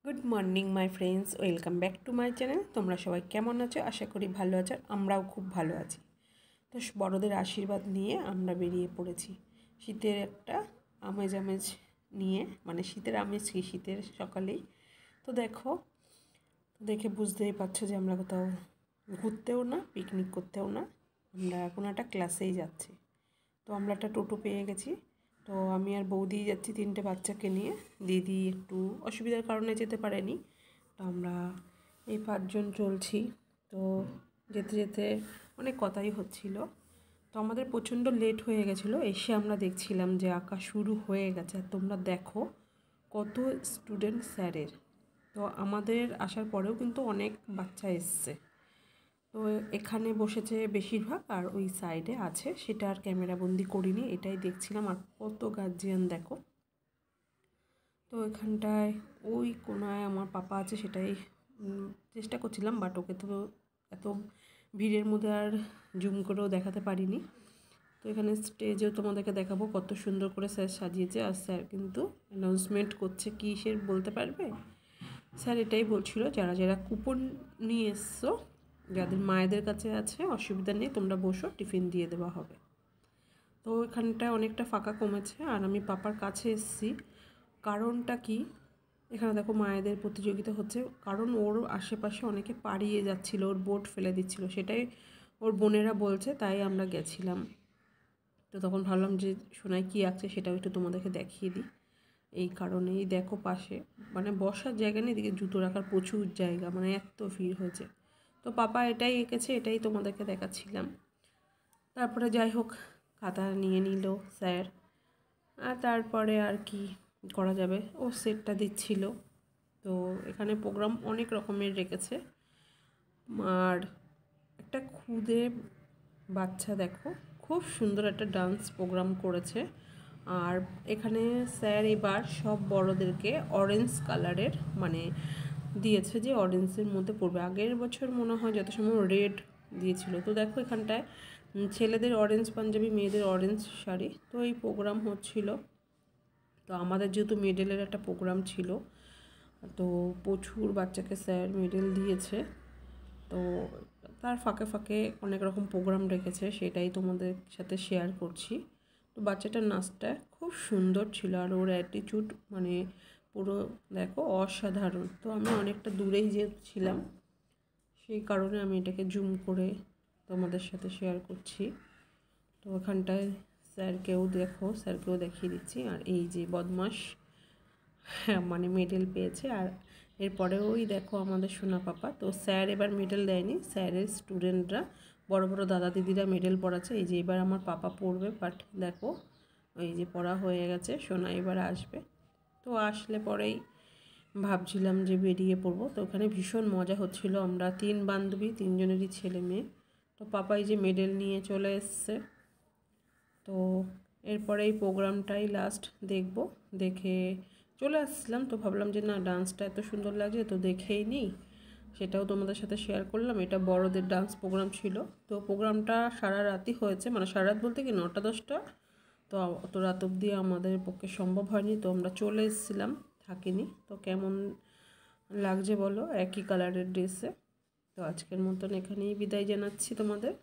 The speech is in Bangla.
Good morning my friends, welcome back to my channel. তোমরা সবাই কেমন আছো? আশা করি ভালো আছো। আমরাও খুব ভালো আছি। তো বড়দের আশীর্বাদ নিয়ে আমরা বেরিয়ে পড়েছি শীতের একটা আমেজ নিয়ে, মানে শীতের আমেজ কি, শীতের সকালেই। তো দেখে বুঝতেই পারছো যে আমরা কোথাও ঘুরতেও না, পিকনিক করতেও না, আমরা কোনো একটা ক্লাসেই যাচ্ছি। তো আমরা একটা টোটো পেয়ে গেছি। তো আমি আর বৌদি যাচ্ছি 3টে বাচ্চাকে নিয়ে। দিদি একটু অসুবিধার কারণে যেতে পারেনি। তো আমরা এই 5জন চলছি। তো যেতে যেতে অনেক কথাই হচ্ছিল। তো আমাদের প্রচণ্ড লেট হয়ে গেছিলো। এসে আমরা দেখছিলাম যে আঁকা শুরু হয়ে গেছে। আর তোমরা দেখো কত স্টুডেন্ট স্যারের। তো আমাদের আসার পরেও কিন্তু অনেক বাচ্চা এসছে। তো এখানে বসেছে বেশিরভাগ, আর ওই সাইডে আছে, সেটা আর ক্যামেরা বন্দি করিনি, এটাই দেখছিলাম। আর কত গার্জিয়ান দেখো। তো এখানটায় ওই কোনায় আমার পাপা আছে, সেটাই চেষ্টা করছিলাম, বাট ওকে তো এত ভিড়ের মধ্যে আর জুম করেও দেখাতে পারিনি। তো এখানে স্টেজেও তোমাদেরকে দেখাবো কত সুন্দর করে স্যার সাজিয়েছে। আর স্যার কিন্তু অ্যানাউন্সমেন্ট করছে, কিসের বলতে পারবে? স্যার এটাই বলছিল, যারা যারা কুপন নিয়ে এসছো, যাদের মায়েদের কাছে আছে, অসুবিধা নেই, তোমরা বসো, টিফিন দিয়ে দেওয়া হবে। তো এখানটায় অনেকটা ফাঁকা কমেছে। আর আমি পাপার কাছে এসেছি, কারণটা কি, এখানে দেখো মায়েদের প্রতিযোগিতা হচ্ছে। কারণ ওর আশেপাশে অনেকে পাড়িয়ে যাচ্ছিল, ওর বোট ফেলে দিচ্ছিল, সেটাই ওর বোনেরা বলছে, তাই আমরা গেছিলাম। তো তখন ভাবলাম যে সোনায় কী আঁকছে সেটাও একটু তোমাদেরকে দেখিয়ে দিই। এই কারণেই দেখো পাশে মানে বসার জায়গা নেই, এদিকে জুতো রাখার প্রচুর জায়গা, মানে এত ভিড় হয়েছে। তো পাপা এটাই এঁকেছে, এটাই তোমাদেরকে দেখাচ্ছিলাম। তারপরে যাই হোক, খাতা নিয়ে নিল স্যার। আর তারপরে আর কি করা যাবে, ও সেটটা দিচ্ছিল। তো এখানে প্রোগ্রাম অনেক রকমের রেখেছে। আর একটা খুদে বাচ্চা দেখো খুব সুন্দর একটা ডান্স প্রোগ্রাম করেছে। আর এখানে স্যার এবার সব বড়দেরকে অরেঞ্জ কালারের মানে দিয়েছে, যে অরেঞ্জের মধ্যে পড়বে। আগের বছর মনে হয় যত সময় রেড দিয়েছিল। তো দেখো এখানটায় ছেলেদের অরেঞ্জ পাঞ্জাবি, মেয়েদের অরেঞ্জ শাড়ি। তো এই প্রোগ্রাম হচ্ছিল। তো আমাদের যেহেতু মেডেলের একটা প্রোগ্রাম ছিল, তো প্রচুর বাচ্চাকে স্যার মেডেল দিয়েছে। তো তার ফাঁকে ফাঁকে অনেক রকম প্রোগ্রাম রেখেছে, সেটাই তোমাদের সাথে শেয়ার করছি। তো বাচ্চাটার নাচটা খুব সুন্দর ছিল, আর ওর অ্যাটিটিউড মানে পুরো দেখো অসাধারণ। তো আমি অনেকটা দূরেই ছিলাম, সেই কারণে আমি এটাকে জুম করে তোমাদের সাথে শেয়ার করছি। তো ওখানটায় স্যারকেও দেখিয়ে দিচ্ছি। আর এই যে বদমাস, হ্যাঁ মানে মেডেল পেয়েছে। আর এরপরে ওই দেখো আমাদের সোনা পাপা। তো স্যার এবার মেডেল দেয়নি, স্যারের স্টুডেন্টরা, বড় বড় দাদা দিদিরা মেডেল পড়াচ্ছে। এই যে এবার আমার পাপা পড়বে, বাট দেখো এই যে পড়া হয়ে গেছে, সোনা এবার আসবে। তো আসলে পরেই ভাবছিলাম যে বেরিয়ে পড়বো। তো ওখানে ভীষণ মজা হচ্ছিল। আমরা 3 বান্ধবী, 3জনেরই ছেলে মেয়ে। তো পাপা এই যে মেডেল নিয়ে চলে এসছে। তো এরপরে এই প্রোগ্রামটাই লাস্ট দেখব, দেখে চলে আসছিলাম। তো ভাবলাম যে না, ডান্সটা এত সুন্দর লাগছে, তো দেখেই নিই, সেটাও তোমাদের সাথে শেয়ার করলাম। এটা বড়দের ডান্স প্রোগ্রাম ছিল। তো প্রোগ্রামটা সারা রাতই হয়েছে, মানে সারা রাত বলতে কি 9টা-10টা। তো অত রাত অবধি আমাদের পক্ষে সম্ভব হয়নি, তো আমরা চলে এসেছিলাম, থাকিনি। তো কেমন লাগছে বলো একই কালারের ড্রেসে। তো আজকের মতন এখানেই বিদায় জানাচ্ছি তোমাদের।